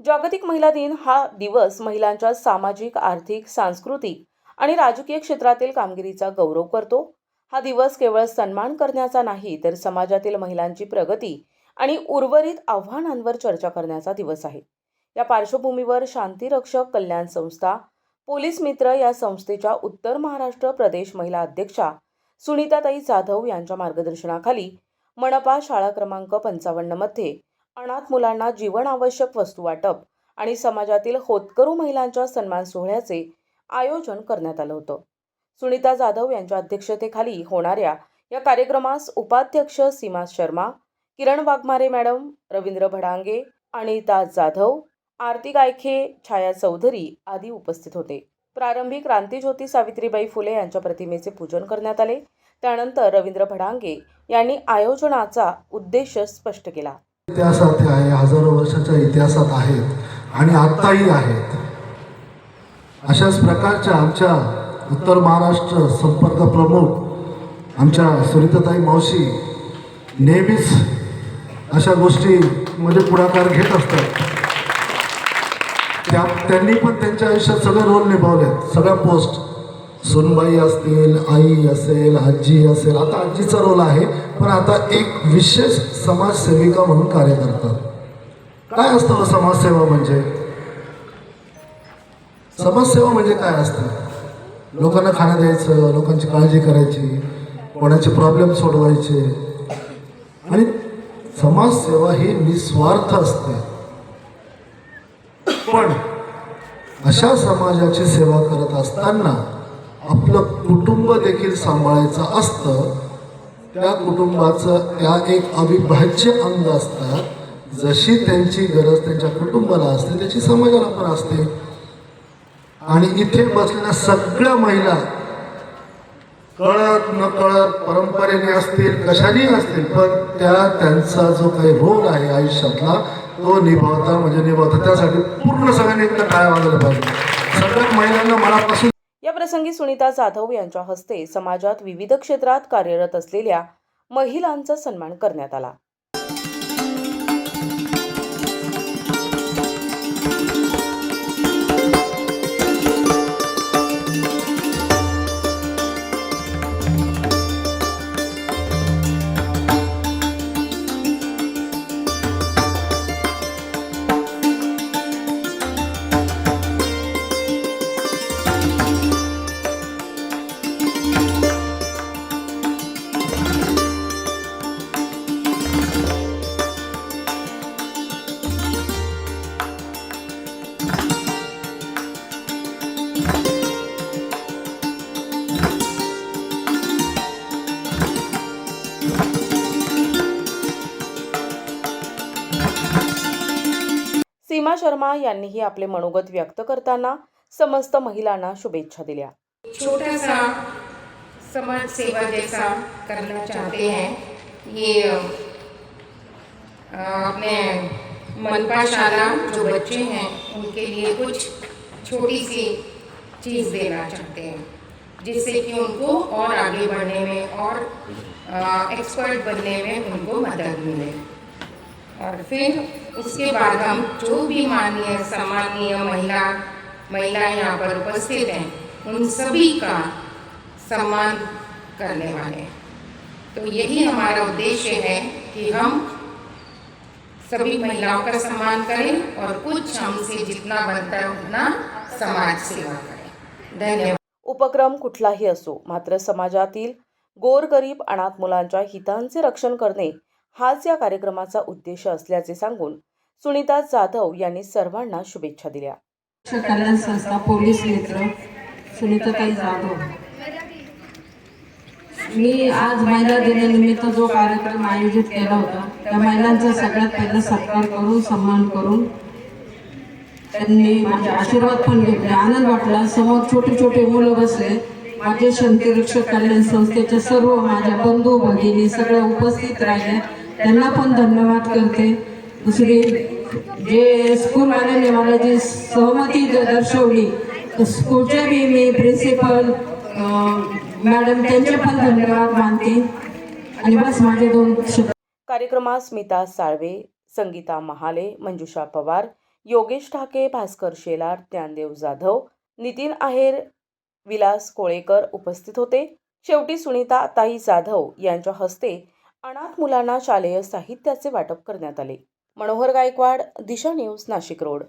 जागतिक महिला दिन हा दिवस महिलांच्या सामाजिक, आर्थिक, सांस्कृतिक आणि राजकीय क्षेत्रातील कामगिरीचा गौरव करतो. हा दिवस केवळ सन्मान करण्याचा नाही, तर समाजातील महिलांची प्रगती आणि उर्वरित आव्हानांवर चर्चा करण्याचा दिवस आहे. या पार्श्वभूमीवर शांतीरक्षक कल्याण संस्था, पोलीस मित्र या संस्थेच्या उत्तर महाराष्ट्र प्रदेश महिला अध्यक्षा सुनीताताई जाधव यांच्या मार्गदर्शनाखाली मनपा शाळा क्रमांक 55 मध्ये अनाथ मुलांना जीवनावश्यक वस्तू वाटप आणि समाजातील होतकरू महिलांच्या सन्मान सोहळ्याचे आयोजन करण्यात आलं होतं. सुनीता जाधव यांच्या अध्यक्षतेखाली होणाऱ्या या कार्यक्रमास उपाध्यक्ष सीमा शर्मा, किरण वाघमारे मॅडम, रवींद्र भडांगे, अनिता जाधव, आरती गायखे, छाया चौधरी आदी उपस्थित होते. प्रारंभी क्रांतीज्योती सावित्रीबाई फुले यांच्या प्रतिमेचे पूजन करण्यात आले. त्यानंतर रवींद्र भडांगे यांनी आयोजनाचा उद्देश स्पष्ट केला. इतिहासात आहे, हजारो वर्षाच्या इतिहासात आहेत आणि आत्ताही आहेत. अशाच प्रकारच्या आमच्या उत्तर महाराष्ट्र संपर्क प्रमुख आमच्या सुनीताताई मावशी नेहमीच अशा गोष्टीमध्ये पुढाकार घेत असतात. त्यांनी पण त्यांच्या आयुष्यात सगळे रोल निभावलेत. सगळ्या पोस्ट सोनबाई असतील, आई असेल, आजी असेल. आता आजीचा रोल आहे, पण आता एक विशेष समाजसेविका म्हणून कार्य करतात. काय असतं समाजसेवा म्हणजे? समाजसेवा म्हणजे काय असतं? लोकांना खाणं द्यायचं, लोकांची काळजी करायची, कोणाचे प्रॉब्लेम सोडवायचे. आणि समाजसेवा ही निस्वार्थ असते. पण अशा समाजाची सेवा करत असताना आपलं कुटुंब देखील सांभाळायचं असतं. त्या कुटुंबाचं त्या एक अविभाज्य अंग असतात. जशी त्यांची गरज त्यांच्या कुटुंबाला असते, त्याची समाजाला पण असते. आणि इथे बसलेल्या सगळ्या महिला कळत न कळत परंपरेने असतील, कशाने असतील, पण त्यांचा जो काही रोल आहे आयुष्यातला तो निभावता. त्यासाठी पूर्ण सगळ्यांनी एकदा काय वागलं पाहिजे. सगळ्या महिलांना मनापासून. या प्रसंगी सुनीता जाधव यांच्या हस्ते समाजात विविध क्षेत्रात कार्यरत असलेल्या महिलांचा सन्मान करण्यात आला. सीमा शर्मा यांनीही आपले मनोगत व्यक्त करताना समस्त महिलांना शुभेच्छा दिल्या. छोटा सा समाज सेवा जैसा करना चाहते हैं. ये अपने मनपा शाला जो बच्चे हैं उनके लिए कुछ छोटी सी चीज़ देना चाहते हैं, जिससे कि उनको और आगे बढ़ने में और एक्सपर्ट बनने में उनको मदद मिले. और फिर उसके बाद हम जो भी माननीय सम्माननीय महिलाएं यहाँ पर उपस्थित हैं उन सभी का सम्मान करने वाले हैं. तो यही हमारा उद्देश्य है कि हम सभी महिलाओं का सम्मान करें और कुछ हमसे जितना बनता है उतना समाज सेवा करें. धन्यवाद. उपक्रम कुठलाही असो, मात्र समाजातील गोरगरीब अनाथ मुलांच्या हितांचे रक्षण करणे हाच या कार्यक्रमाचा उद्देश असल्याचे सांगून सुनीता जाधव यांनी सर्वांना शुभेच्छा दिल्या. कल्याण संस्था, पोलीस मित्र, सुनीताताई जाधव. मी आज महिला दिनानिमित्त जो कार्यक्रम आयोजित केला होता, त्या महिलांचा सगळ्यात पहिला सत्कार करून, सन्मान करून त्यांनी माझे आशीर्वाद पण घेतले. आनंद वाटला. समोर छोटे छोटे मुलं बसले. माझे शांतीरक्षक कल्याण संस्थेचे सर्व माझ्या बंधू भगिनी सगळ्या उपस्थित राहिले. त्यांना पण धन्यवाद करते. दुसरी जे स्कूलवाल्यांनी मला जी सहमती दर्शवली, स्कूलचे बी मी प्रिन्सिपल मॅडम त्यांचे पण धन्यवाद मानते. आणि बस माझे दोन. कार्यक्रमात स्मिता साळवे, संगीता महाले, मंजुषा पवार, योगेश ठाके, भास्कर शेलार, ज्ञानदेव जाधव, नितीन आहेर, विलास कोळेकर उपस्थित होते. शेवटी सुनीता ताई जाधव यांच्या हस्ते अनाथ मुलांना शालेय साहित्याचे वाटप करण्यात आले. मनोहर गायकवाड, दिशा न्यूज, नाशिक रोड.